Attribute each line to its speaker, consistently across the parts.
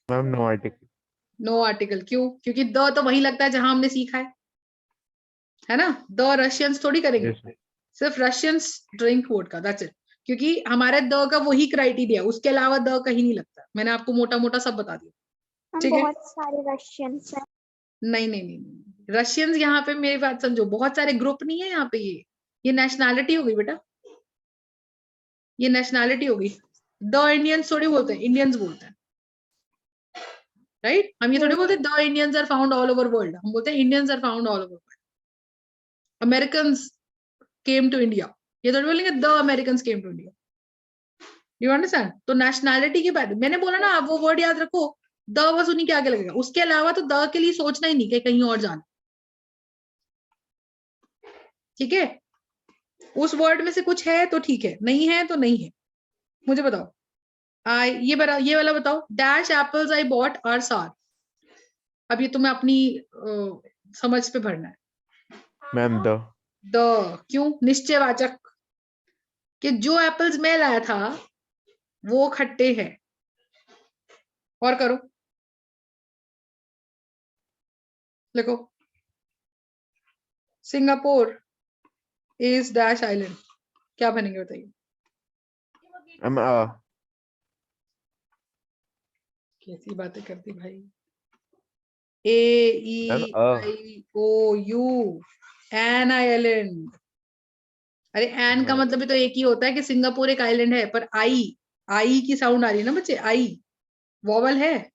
Speaker 1: Ma'am no article.
Speaker 2: No article, क्यों? क्योंकि the तो वही लगता है जहां हमने सीखा है ना? द रशियंस थोड़ी करेंगे,
Speaker 1: यस।
Speaker 2: सिर्फ Russians drink vodka, that's it. क्योंकि हमारे द का वही क्राइटेरिया, उसके अलावा द कहीं नहीं लगता। मैंने आपको मोटा मोटा सब बता दिया,
Speaker 3: हम
Speaker 2: ठीक है?
Speaker 3: बहुत सारे रशियंस हैं।
Speaker 2: नहीं नहीं नहीं, नहीं। रशियंस यहाँ पे, मेरी बात समझो, बहुत सारे ग्रुप नहीं है यहाँ पे। ये नेशनैलिटी हो गई बेटा, ये नेशनैलिटी हो गई। द इंडियंस थोड़ी बोलते हैं, इंडियंस बोलते हैं, राइट? हम ये थोड़ी बोलते the Indians are found all over world, हम बोलते हैं Indians are found all over world. American came to India, ये थोड़ी बोलेंगे the American came to India. You understand? तो नेशनैलिटी के बाद मैंने बोला ना, आप वो वर्ड याद रखो, द बस उन्हीं के आगे लगेगा। उसके अलावा तो द के लिए सोचना ही नहीं कि कहीं और जाना, ठीक है? उस वर्ड में से कुछ है तो ठीक है, नहीं है तो नहीं है। मुझे बताओ, ये वाला बताओ, dash apples I bought are sour. अब ये तुम्हें अपनी समझ पे भरना है।
Speaker 1: Ma'am the.
Speaker 2: द, क्यों? निश्चयवाचक, कि जो एप्पल्स मैं लाया था वो खट्टे हैं। और करो, लिखो, सिंगापुर इज डैश आइलैंड। क्या बनेंगे बताइए?
Speaker 1: मैम
Speaker 2: कैसी बातें करती भाई। AEIOU, an island. अरे एन का मतलब भी तो एक ही होता है कि सिंगापुर एक आइलैंड है, पर आई की साउंड आ रही है ना बच्चे, आई वॉवल है।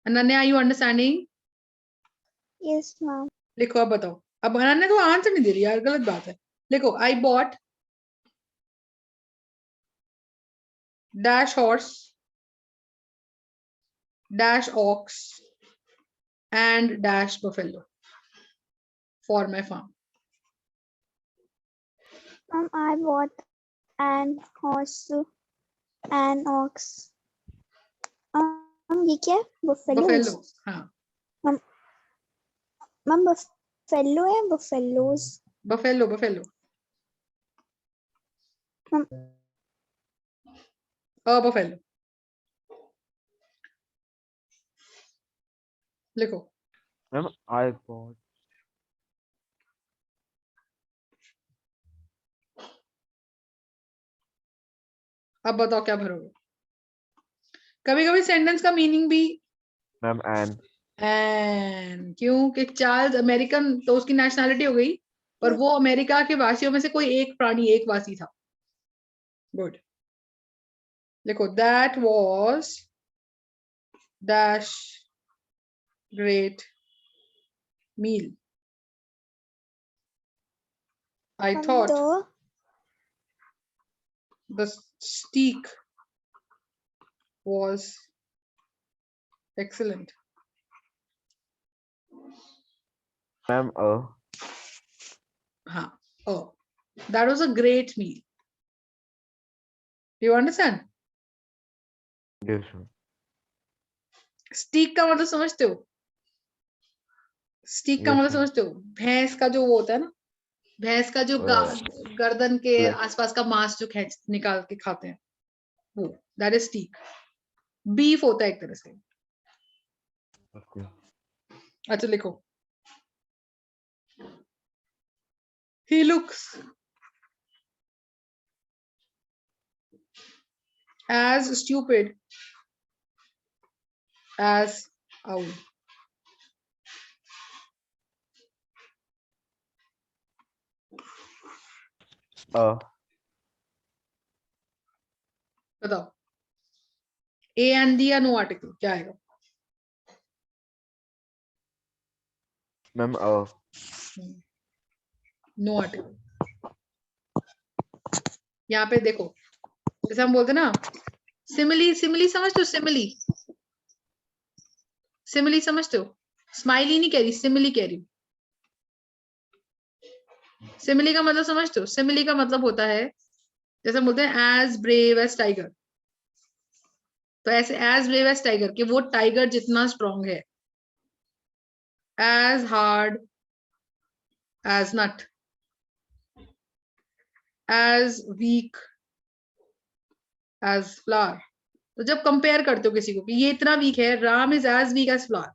Speaker 2: Ananya, are you understanding?
Speaker 3: Yes ma'am.
Speaker 2: लिखो, अब बताओ। अब अनन्या तो आंसर नहीं दे रही यार, गलत बात है। लिखो, I bought dash horse dash ox and dash buffalo for my farm.
Speaker 3: Mom, I bought an horse, an ox. ये क्या है?
Speaker 2: Buffalo,
Speaker 3: Buffaloes.
Speaker 2: हाँ,
Speaker 3: Mom, buffalo है buffaloes.
Speaker 2: Buffalo buffalo,
Speaker 3: Mom,
Speaker 2: buffalo. लिखो,
Speaker 1: मैम आई बॉट।
Speaker 2: अब बताओ क्या भरोगे? कभी कभी सेंटेंस का मीनिंग भी
Speaker 1: मैम एन।
Speaker 2: एंड, क्यों? कि चार्ल्स अमेरिकन तो उसकी नेशनैलिटी हो गई, पर वो अमेरिका के वासियों में से कोई एक प्राणी, एक वासी था। गुड। लिखो, that was dash great meal, I
Speaker 3: Mom,
Speaker 2: thought
Speaker 3: the
Speaker 2: the steak was excellent.
Speaker 1: Ma'am
Speaker 2: हाँ, oh, that was a great meal. Do you understand?
Speaker 1: Yes ma'am.
Speaker 2: Steak का मतलब समझते हो? स्टीक का
Speaker 1: यस
Speaker 2: मतलब
Speaker 1: मैम।
Speaker 2: समझते हो? भैंस का जो वो होता है ना, भैंस का जो गर्दन के आसपास का मांस जो खींच निकाल के खाते हैं, वो दैट इज स्टीक। बीफ होता है एक तरह से। अच्छा, लिखो, he looks as stupid as owl. बताओ, ए एंड दी या नो आर्टिकल, क्या आएगा?
Speaker 1: Ma'am
Speaker 2: no article. यहाँ पे देखो, जैसे हम बोलते ना, सिमिली, सिमिली समझते हो? सिमिली, सिमिली समझते हो? स्माइली नहीं कह रही, सिमिली कह रही हूँ। सिमिली का मतलब समझते हो? सिमिली का मतलब होता है, जैसे हम बोलते हैं एज ब्रेव एज टाइगर, तो ऐसे एज ब्रेव एज टाइगर, कि वो टाइगर जितना स्ट्रांग है। As hard as nut, as weak as flower, तो जब कंपेयर करते हो किसी को कि ये इतना वीक है, Ram is as weak as flower,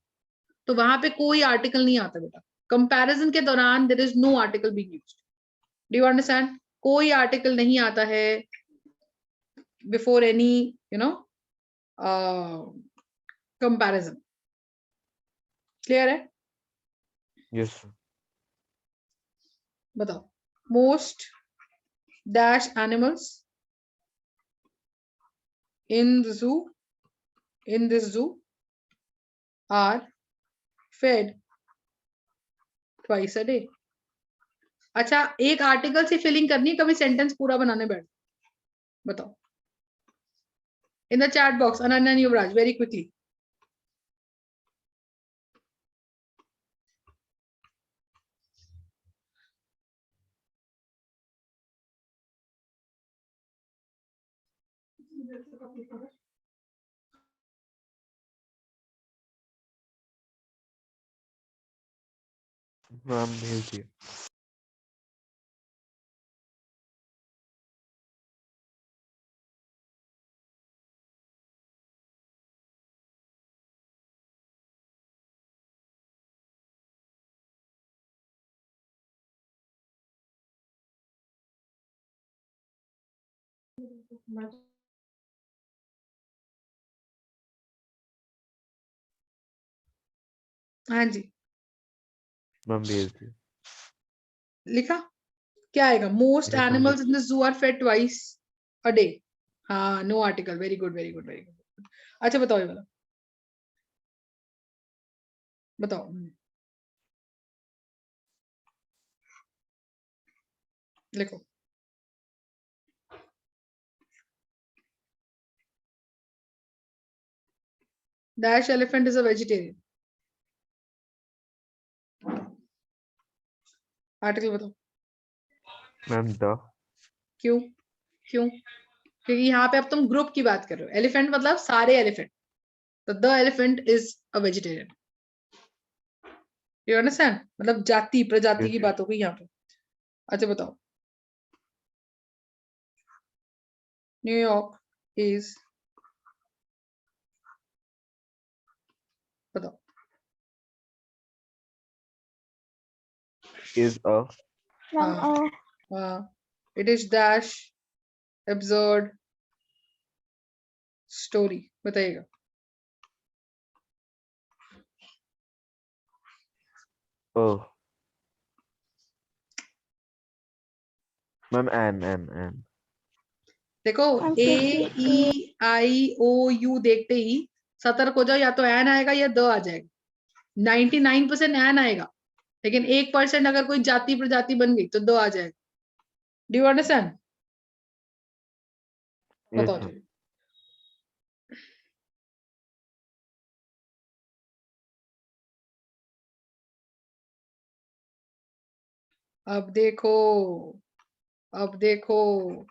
Speaker 2: तो वहां पे कोई आर्टिकल नहीं आता बेटा। कंपैरिजन के दौरान there is no article being used. Do you understand? कोई आर्टिकल नहीं आता है बिफोर एनी कंपैरिजन। क्लियर है?
Speaker 1: Yes, sir.
Speaker 2: बताओ। Most dash animals in the zoo, in this zoo are fed twice a day. अच्छा, एक आर्टिकल से filling करनी है, कभी सेंटेंस पूरा बनाने बैठ। बताओ in the chat box, Ananya and Yuvraj, very quickly.
Speaker 1: Ma'am भेज दिए।
Speaker 2: हाँ जी,
Speaker 1: मैम भेज दिए।
Speaker 2: लिखा क्या आएगा? Most
Speaker 1: Yes, ma'am.
Speaker 2: Animals in the zoo are fed twice a day. हाँ, no article. Very good, very good, very good. अच्छा बताओ, ये वाला बताओ। लिखो। Dash elephant is a vegetarian. Article बताओ।
Speaker 1: Ma'am the.
Speaker 2: क्यों? क्यों? क्योंकि यहाँ पे अब तुम ग्रुप की बात कर रहे हो। एलिफेंट मतलब सारे एलिफेंट, तो the elephant is a vegetarian. You understand? मतलब जाति प्रजाति
Speaker 1: Yes,
Speaker 2: की
Speaker 1: yes.
Speaker 2: बात हो गई यहाँ पे। अच्छा बताओ। न्यूयॉर्क इज, बताओ।
Speaker 1: Is a
Speaker 3: Ma'am,
Speaker 2: it is dash absurd story. बताइएगा।
Speaker 1: oh. Ma'am an.
Speaker 2: देखो,
Speaker 3: I'm
Speaker 2: A
Speaker 3: 58.
Speaker 2: E I O you देखते ही सतर्क हो जाओ, या तो एन आएगा या द आ जाएगा। 99% एन आएगा, लेकिन 1% अगर कोई जाति प्रजाति बन गई तो द आ जाएगा। Do you understand?
Speaker 1: Yes,
Speaker 2: बताओ
Speaker 1: sir.
Speaker 2: जी। अब देखो, अब देखो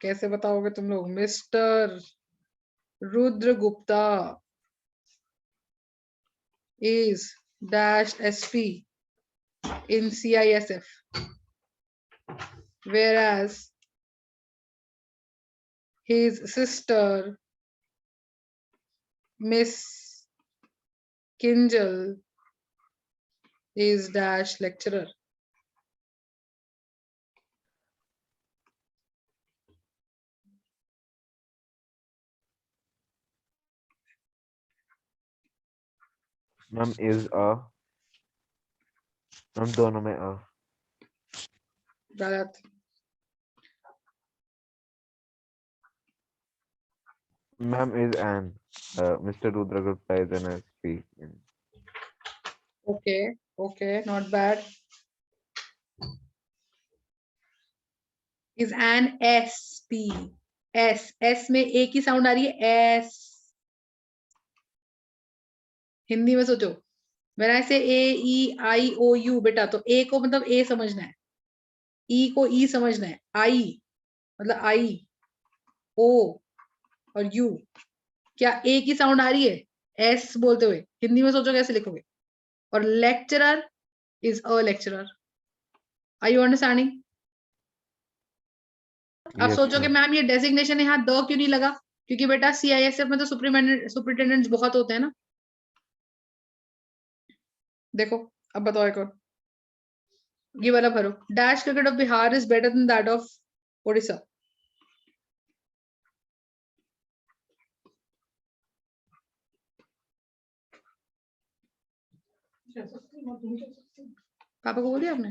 Speaker 2: कैसे बताओगे तुम लोग। Mister Rudra Gupta is dash SP in CISF, whereas his sister Miss Kinjal is dash lecturer.
Speaker 1: Ma'am is a. Ma'am दोनों में a.
Speaker 2: गलत।
Speaker 1: Ma'am is an. Mr. Rudra Gupta is an SP.
Speaker 2: Okay, okay, not bad. Is an SP. S में ए की sound आ रही है, S. Hindi में सोचो। When I say A E I O U बेटा, तो ए को मतलब ए समझना है, ई को ई समझना है, आई मतलब आई, ओ और यू। क्या ए की साउंड आ रही है एस बोलते हुए? हिंदी में सोचो कैसे लिखोगे। और lecturer is a lecturer. Are you understanding? आप
Speaker 1: Yes,
Speaker 2: सोचोगे
Speaker 1: ma'am.
Speaker 2: मैम ये डेजिग्नेशन है, यहाँ द क्यों नहीं लगा? क्योंकि बेटा CISF में तो सुपरिटेंडेंट्स बहुत होते हैं ना। देखो अब बताओ एक और, ये वाला भरो। Dash cricket of Bihar is better than that of Odisha. पापा को बोल दिया आपने?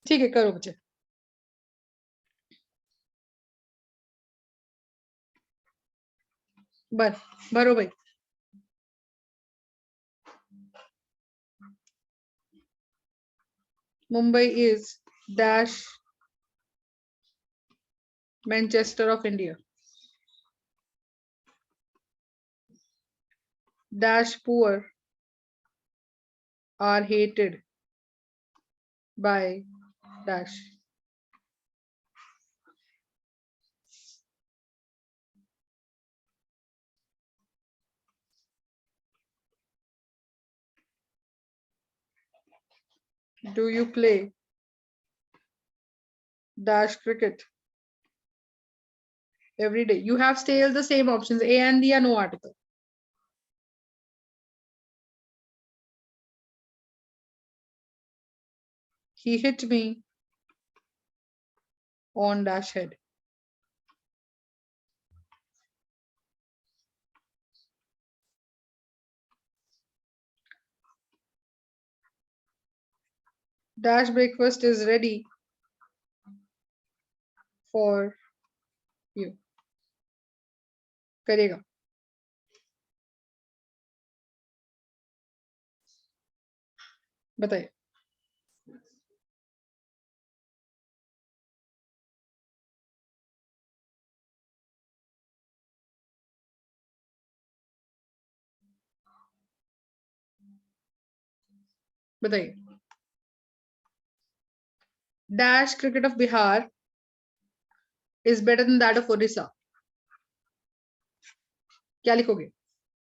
Speaker 2: ठीक है करो बच्चे। भरो भाई। Mumbai is dash Manchester of India. Dash poor are hated by dash. Do you play dash cricket every day? You have still the same options, A and D are no article. He hit me on dash head. Dash breakfast is ready for you. करेगा। बताइए। बताइए। Dash cricket of Bihar is better than that of Odisha. क्या लिखोगे?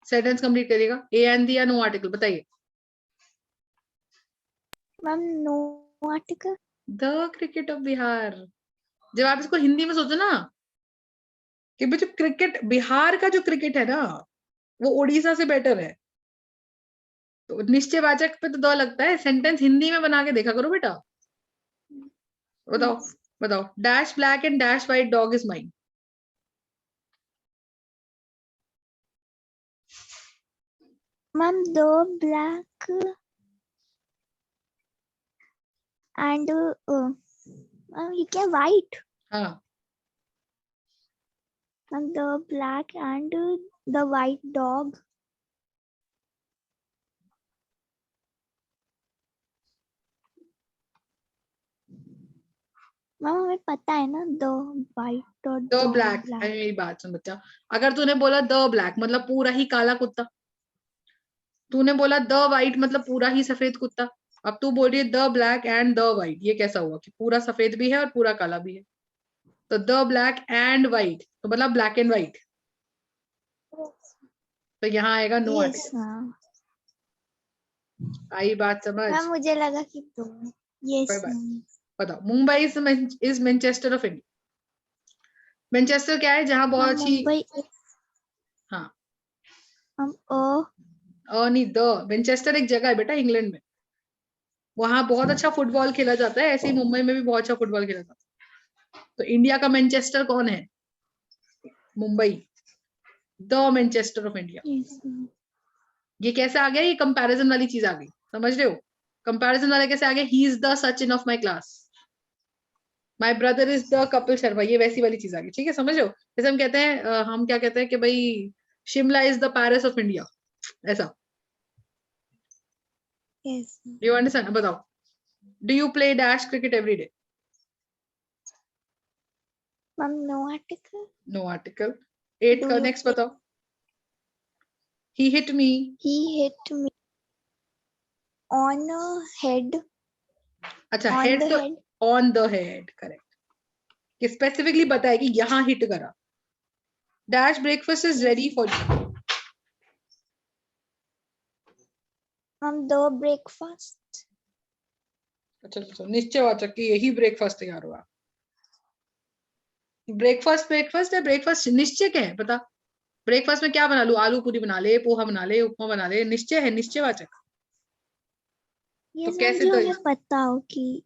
Speaker 2: Sentence complete करिएगा। ए and the या no article बताइए।
Speaker 3: Ma'am no article.
Speaker 2: The cricket of Bihar. जब आप इसको हिंदी में सोचो ना कि जो क्रिकेट बिहार का जो क्रिकेट है ना वो उड़ीसा से बेटर है, तो निश्चयवाचक पे तो द लगता है। सेंटेंस हिंदी में बना के देखा करो बेटा। बताओ बताओ। Dash black and dash white dog is mine.
Speaker 3: Ma'am the black and ये क्या व्हाइट?
Speaker 2: हाँ
Speaker 3: ma'am the black and the white dog. Ma'am हमें पता है ना द व्हाइट और
Speaker 2: द ब्लैक। मेरी बात सुन बच्चा, अगर तूने बोला द ब्लैक मतलब पूरा ही काला कुत्ता, तूने बोला द व्हाइट मतलब पूरा ही सफेद कुत्ता, अब तू बोल रही है the black and the white, ये कैसा हुआ कि पूरा सफेद भी है और पूरा काला भी है? तो द ब्लैक एंड व्हाइट तो मतलब ब्लैक एंड व्हाइट, तो यहाँ आएगा नो आर्टिकल। आई बात समझ?
Speaker 3: मैम मुझे लगा कि दो। यस
Speaker 2: कोई बात
Speaker 3: मैम।
Speaker 2: बताओ। Mumbai is Manchester of India. Manchester क्या है? जहां बहुत
Speaker 3: मैम
Speaker 2: अच्छी,
Speaker 3: मुंबई
Speaker 2: हाँ
Speaker 3: मैम
Speaker 2: नहीं, द मैनचेस्टर एक जगह है बेटा इंग्लैंड में, वहां बहुत अच्छा फुटबॉल खेला जाता है। ऐसे ही मुंबई में भी बहुत अच्छा फुटबॉल खेला जाता है। तो इंडिया का मैनचेस्टर कौन है? Mumbai, the Manchester of India.
Speaker 3: Yes ma'am.
Speaker 2: ये कैसे आ गया? ये कंपैरिजन वाली चीज आ गई, समझ रहे हो? कंपैरिजन वाला कैसे आ गया? He is the Sachin of my class, my brother is the Kapil Sharma, ये वैसी वाली चीज आ गई। ठीक है, समझ रहे हो? जैसे हम कहते हैं हम क्या कहते हैं कि भाई Shimla is the Paris of India, ऐसा।
Speaker 3: Yes ma'am.
Speaker 2: You understand? बताओ, do you play dash cricket every day?
Speaker 3: Ma'am no article.
Speaker 2: No article. 8
Speaker 3: Do
Speaker 2: का
Speaker 3: you
Speaker 2: नेक्स्ट
Speaker 3: play?
Speaker 2: बताओ। He hit me.
Speaker 3: He hit me on a head.
Speaker 2: अच्छा,
Speaker 3: On
Speaker 2: head
Speaker 3: the
Speaker 2: तो
Speaker 3: head.
Speaker 2: On the head, correct. कि specifically बताया कि यहाँ hit करा। Dash breakfast is ready for you.
Speaker 3: The breakfast.
Speaker 2: अच्छा अच्छा, निश्चयवाचक कि यही ब्रेकफास्ट तैयार हुआ। ब्रेकफास्ट ब्रेकफास्ट है, ब्रेकफास्ट निश्चय क्या है पता? ब्रेकफास्ट में क्या बना लूं? आलू पूरी बना ले, पोहा बना ले, उपमा बना ले, निश्चय है, निश्चयवाचक। तो
Speaker 3: Yes मैम,
Speaker 2: कैसे?
Speaker 3: जो
Speaker 2: तो
Speaker 3: हमें पता हो कि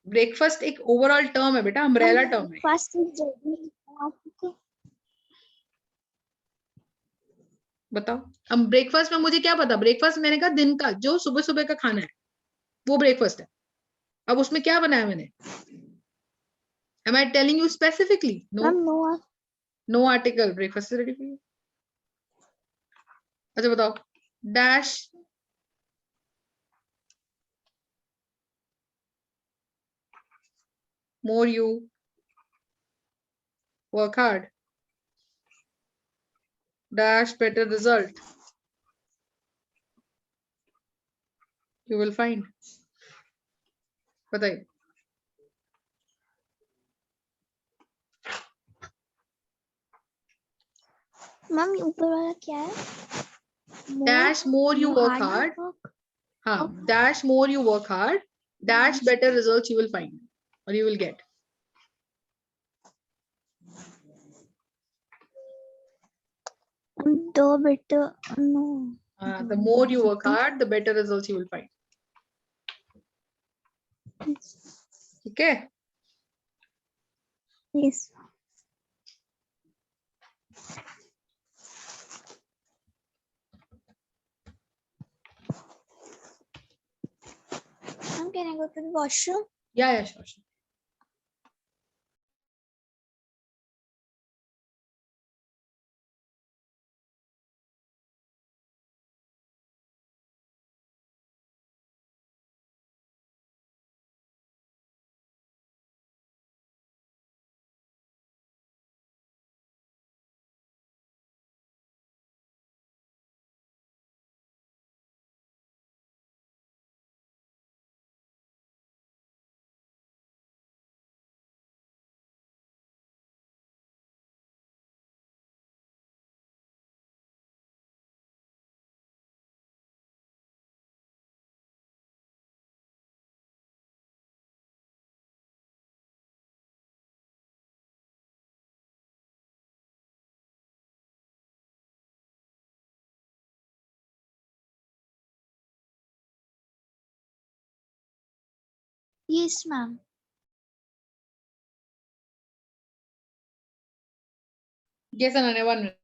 Speaker 2: ब्रेकफास्ट एक ओवरऑल टर्म है बेटा, अम्ब्रेला टर्म है।
Speaker 3: breakfast is ready. आपको
Speaker 2: बताओ, अब ब्रेकफास्ट में मुझे क्या पता? ब्रेकफास्ट मैंने कहा दिन का जो सुबह सुबह का खाना है, वो ब्रेकफास्ट है। अब उसमें क्या बनाया मैंने? Am I telling you specifically? No,
Speaker 3: ma'am no.
Speaker 2: No article, breakfast ready for you. अच्छा बताओ, dash more you work hard, dash better result you will find। बताइए।
Speaker 3: मैम ऊपर वाला क्या है?
Speaker 2: dash more you work hard, हाँ, dash more you work hard, dash better results you will find or you will get।
Speaker 3: दो बेटा no.
Speaker 2: The more you work hard, the better results you will find। ठीक है?
Speaker 3: Yes. Ma'am, can I go to the washroom?
Speaker 2: Yeah, sure।
Speaker 3: Yes, ma'am.
Speaker 2: Yes, Ananya, 1 minute।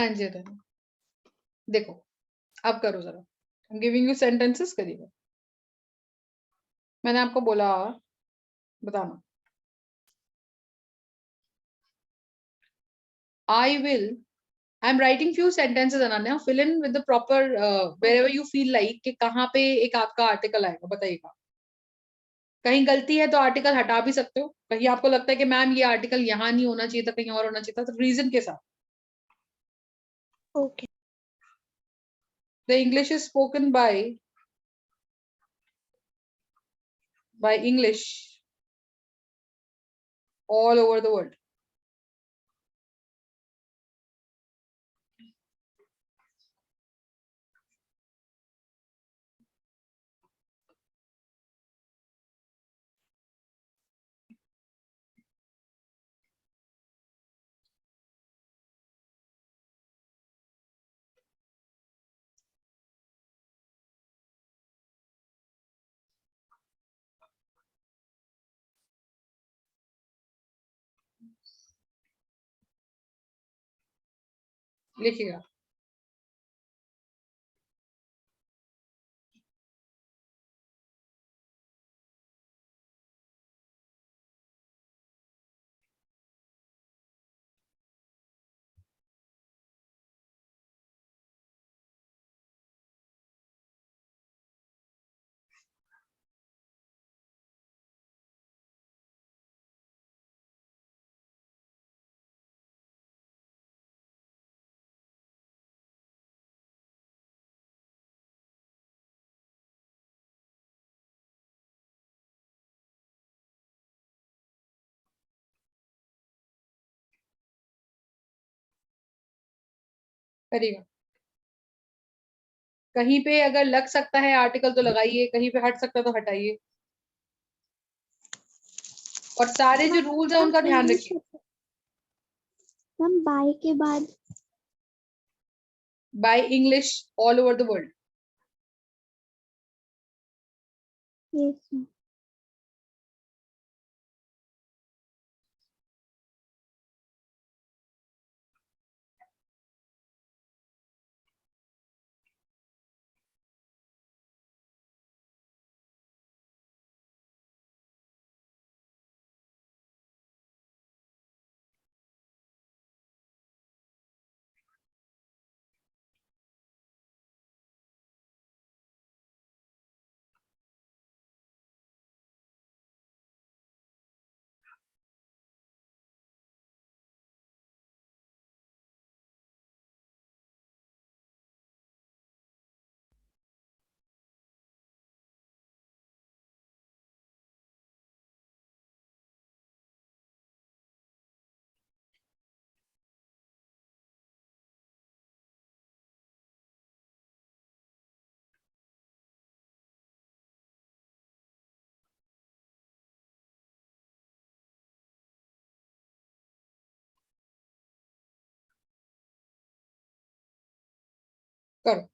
Speaker 2: हाँ जी अतनु। देखो अब करो जरा, I am giving you sentences, करिएगा। मैंने आपको बोला बताना। I will. I'm writing few sentences Ananya, fill in with the proper wherever you feel like कि कहाँ पे एक आपका आर्टिकल आएगा, बताइएगा। कहीं गलती है तो आर्टिकल हटा भी सकते हो, कहीं आपको लगता है कि मैम ये आर्टिकल यहाँ नहीं होना चाहिए था, कहीं और होना चाहिए था, तो रीजन के साथ।
Speaker 3: Okay.
Speaker 2: The English is spoken by English all over the world. लिखिएगा। करिएगा। कहीं पे अगर लग सकता है आर्टिकल तो लगाइए, कहीं पे हट सकता है तो हटाइए, और सारे जो रूल्स है उनका ध्यान रखिए।
Speaker 3: मैम बाय के बाद
Speaker 2: By English all over the world.
Speaker 3: yes ma'am.
Speaker 2: करो,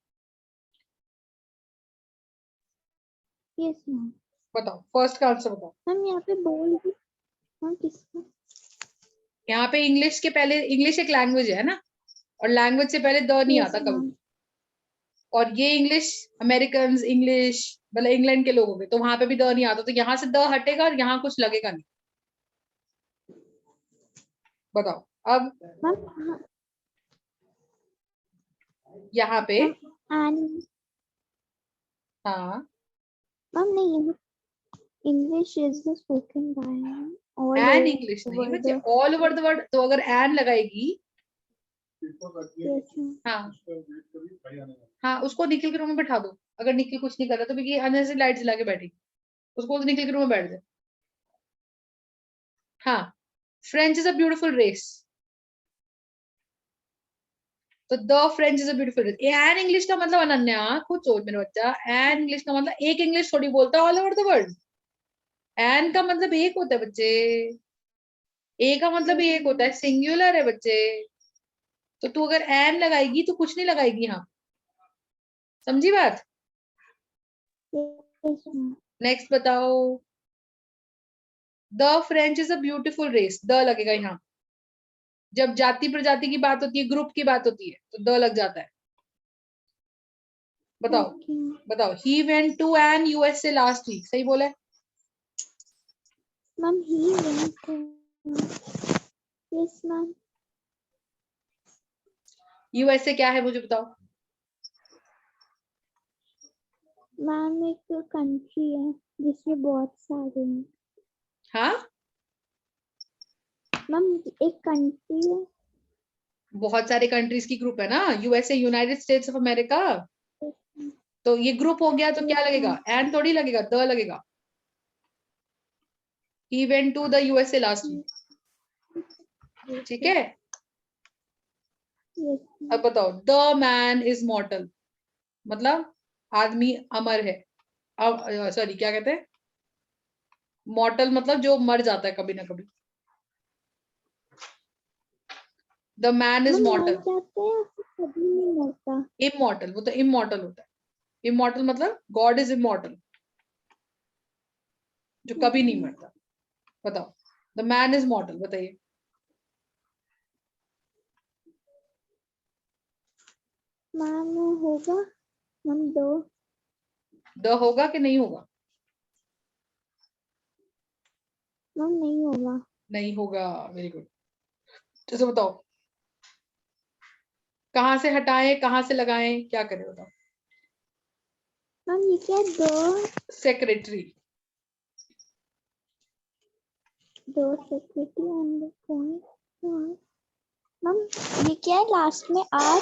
Speaker 3: Yes ma'am.
Speaker 2: बताओ फर्स्ट का आंसर बताओ।
Speaker 3: मैम यहाँ पे बोल भी मैम किसका
Speaker 2: यहाँ पे इंग्लिश के पहले, इंग्लिश एक लैंग्वेज है ना, और लैंग्वेज से पहले द नहीं
Speaker 3: yes
Speaker 2: आता कभी।
Speaker 3: ma'am.
Speaker 2: और ये इंग्लिश अमेरिकन इंग्लिश, मतलब इंग्लैंड के लोगों के, तो वहां पे भी द नहीं आता, तो यहाँ से द हटेगा और यहाँ कुछ लगेगा नहीं। बताओ अब
Speaker 3: मैम
Speaker 2: यहाँ पे।
Speaker 3: and
Speaker 2: हाँ,
Speaker 3: मैम नहीं English is the spoken by all
Speaker 2: an English नहीं
Speaker 3: over
Speaker 2: बच्चे,
Speaker 3: the
Speaker 2: all over the world, तो अगर एन लगाएगी।
Speaker 3: yes ma'am.
Speaker 2: हाँ हाँ, उसको निखिल के रूम में बैठा दो, अगर निखिल कुछ नहीं कर रहा तो, क्योंकि अननेसेसरी लाइट जला के बैठी, उसको तो निखिल के रूम में बैठ जाए। हाँ, French is a beautiful race, तो the French is a beautiful race. An English का मतलब अनन्या खुद सोच मेरे बच्चा, एन इंग्लिश का मतलब एक इंग्लिश थोड़ी बोलता है all over the world. An का मतलब एक होता है बच्चे, ए का मतलब भी एक होता है, सिंगुलर है बच्चे। तो तू अगर एन लगाएगी तो कुछ नहीं लगाएगी, हाँ समझी बात।
Speaker 3: Yes ma'am.
Speaker 2: नेक्स्ट बताओ, the French is a beautiful race, the लगेगा यहाँ। जब जाति प्रजाति की बात होती है, ग्रुप की बात होती है, तो द लग जाता है। बताओ
Speaker 3: Okay.
Speaker 2: बताओ, he went to an USA last week, सही बोला है?
Speaker 3: Ma'am, he went to. Yes, ma'am.
Speaker 2: USA क्या है मुझे बताओ?
Speaker 3: मैम एक कंट्री है जिसमें बहुत सारे हैं।
Speaker 2: हाँ,
Speaker 3: मैम एक कंट्री है।
Speaker 2: बहुत सारे कंट्रीज की ग्रुप है ना, USA, United states of America. तो ये ग्रुप हो गया, तो क्या लगेगा? एन थोड़ी लगेगा, द लगेगा। he went to the USA last week, ठीक है?
Speaker 3: Yes,
Speaker 2: अब बताओ, द मैन इज मॉर्टल, मतलब आदमी अमर है। अब सॉरी, क्या कहते हैं? मॉर्टल मतलब जो मर जाता है कभी ना कभी। द मैन इज
Speaker 3: मैम मर
Speaker 2: मॉर्टल।
Speaker 3: जाते हैं कभी नहीं मरता।
Speaker 2: इमॉर्टल, वो तो इमॉर्टल होता है। इमॉर्टल मतलब गॉड इज इमॉर्टल, जो कभी नहीं मरता। बताओ, द मैन इज मॉर्टल, बताइए।
Speaker 3: मैम होगा। मैम दो।
Speaker 2: द होगा कि नहीं होगा?
Speaker 3: मैम नहीं होगा।
Speaker 2: नहीं होगा, वेरी गुड। जैसे बताओ, कहाँ से हटाएं, कहाँ से लगाएं, क्या करें बताओ?
Speaker 3: मैम ये क्या है? दो
Speaker 2: सेक्रेटरी।
Speaker 3: दो सेक्रेटरी एंड पॉइंट। मैम ये क्या है लास्ट में आर?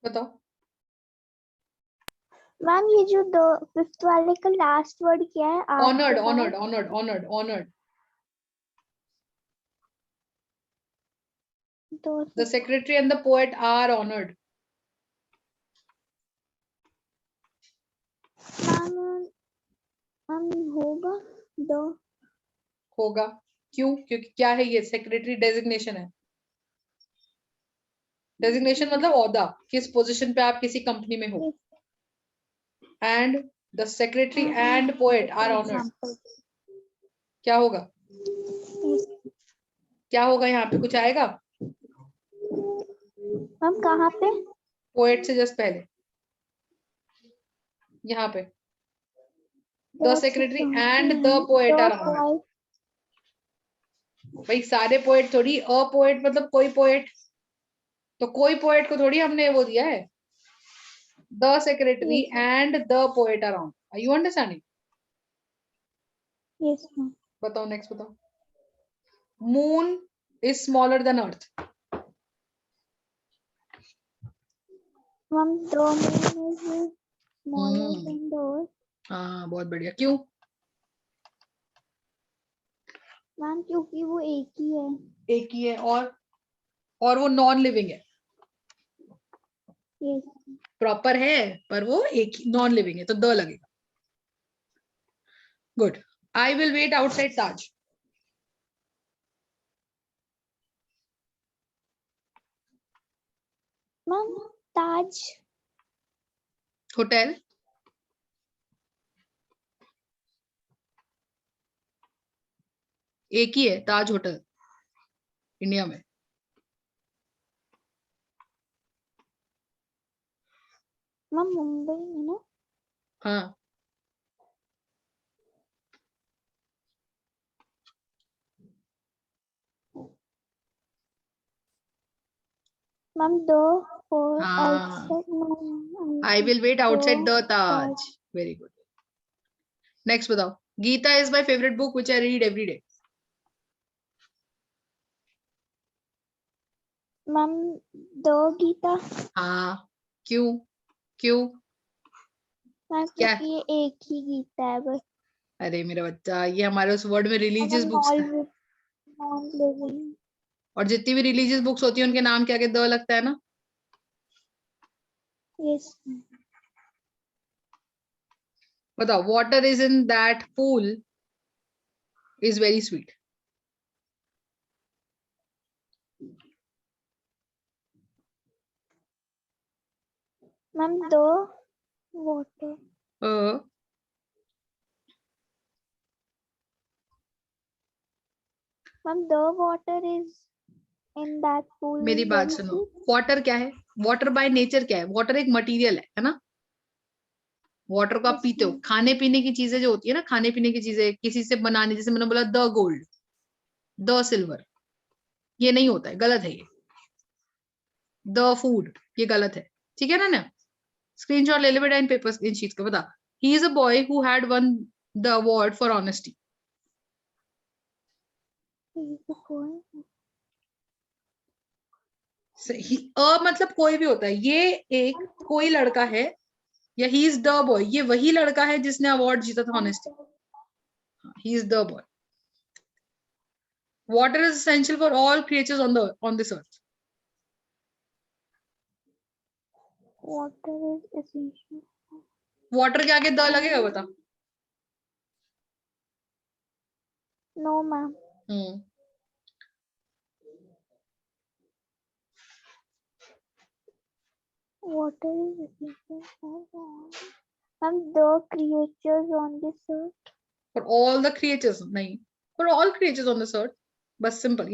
Speaker 2: बताओ,
Speaker 3: मैम ये जो दो फिफ्थ वाले का लास्ट वर्ड क्या है? आर
Speaker 2: ऑनर्ड
Speaker 3: के बाद
Speaker 2: ऑनर्ड ऑनर्ड ऑनर्ड ऑनर्ड।
Speaker 3: दो
Speaker 2: the secretary and the poet are honoured.
Speaker 3: Ma'am ma'am होगा दो।
Speaker 2: होगा, क्यों? क्योंकि क्या है ये? सेक्रेटरी डेजिग्नेशन है। डेजिग्नेशन मतलब ओहदा, किस पोजीशन पे आप किसी कंपनी में हो। And the secretary and poet are honoured.
Speaker 3: Example.
Speaker 2: क्या होगा? क्या होगा? यहाँ पे कुछ आएगा?
Speaker 3: मैम कहाँ पे?
Speaker 2: पोएट से जस्ट पहले, यहाँ पे, the secretary and the poet are honoured. भाई सारे पोएट थोड़ी, अ पोएट मतलब कोई पोएट, तो कोई पोएट को थोड़ी हमने वो दिया है। The secretary and the poet are on. Are you understanding?
Speaker 3: Yes ma'am.
Speaker 2: बताओ, नेक्स्ट बताओ। Moon is smaller than earth.
Speaker 3: Ma'am दो में स्मॉलर देन दो।
Speaker 2: हाँ, बहुत बढ़िया। क्यों?
Speaker 3: मैम क्योंकि वो एक ही है।
Speaker 2: एक ही है, और वो नॉन लिविंग है।
Speaker 3: यस।
Speaker 2: प्रॉपर है, पर वो एक ही नॉन लिविंग है, तो द लगेगा। Good. I will wait outside Taj.
Speaker 3: Ma'am Taj
Speaker 2: hotel. एक ही है ताज होटल इंडिया में।
Speaker 3: मैम मुंबई में ना।
Speaker 2: हाँ,
Speaker 3: मैम दो और
Speaker 2: हाँ,
Speaker 3: outside.
Speaker 2: I will wait outside the
Speaker 3: Taj.
Speaker 2: Taj. Very good. Next बताओ। Gita is my favourite book which I read every day.
Speaker 3: Ma'am दो गीता।
Speaker 2: हाँ, क्यों? क्यों?
Speaker 3: मैम
Speaker 2: क्या?
Speaker 3: क्योंकि ये एक ही गीता है बस।
Speaker 2: अरे मेरा बच्चा, ये हमारे उस वर्ड में रिलीजियस बुक्स है,
Speaker 3: नॉन लिविंग।
Speaker 2: और जितनी भी रिलीजियस बुक्स होती है उनके नाम के आगे द लगता है ना।
Speaker 3: यस।
Speaker 2: बताओ, water is in that pool is very sweet.
Speaker 3: Ma'am दो water. Ma'am, the water is in that pool.
Speaker 2: मेरी बात
Speaker 3: very
Speaker 2: सुनो,
Speaker 3: sweet.
Speaker 2: वाटर क्या है? वाटर बाय नेचर क्या है? वाटर एक मटेरियल है ना? वाटर को आप
Speaker 3: Yes,
Speaker 2: पीते हो,
Speaker 3: ma'am.
Speaker 2: खाने पीने की चीजें जो होती है ना, खाने पीने की चीजें किसी से बनाने, जैसे मैंने बोला द गोल्ड, द सिल्वर, ये नहीं होता है, गलत है ये। द फूड, ये गलत है, ठीक है ना? स्क्रीनशॉट ले ले बेटा इन पेपर्स, इन शीट्स का। बता, he is a boy who had one the award for honesty.
Speaker 3: He's a boy.
Speaker 2: मतलब कोई भी होता है, ये एक कोई लड़का है, या ही इज द बॉय, ये वही लड़का है जिसने अवार्ड जीता था honesty. He is the boy. Water is essential for all creatures on this earth.
Speaker 3: Water is essential.
Speaker 2: Water के आगे द लगेगा, बता।
Speaker 3: No, ma'am. Water is essential for all. Ma'am, the creatures on this earth.
Speaker 2: For all the creatures नहीं, for all creatures on this earth, बस simple.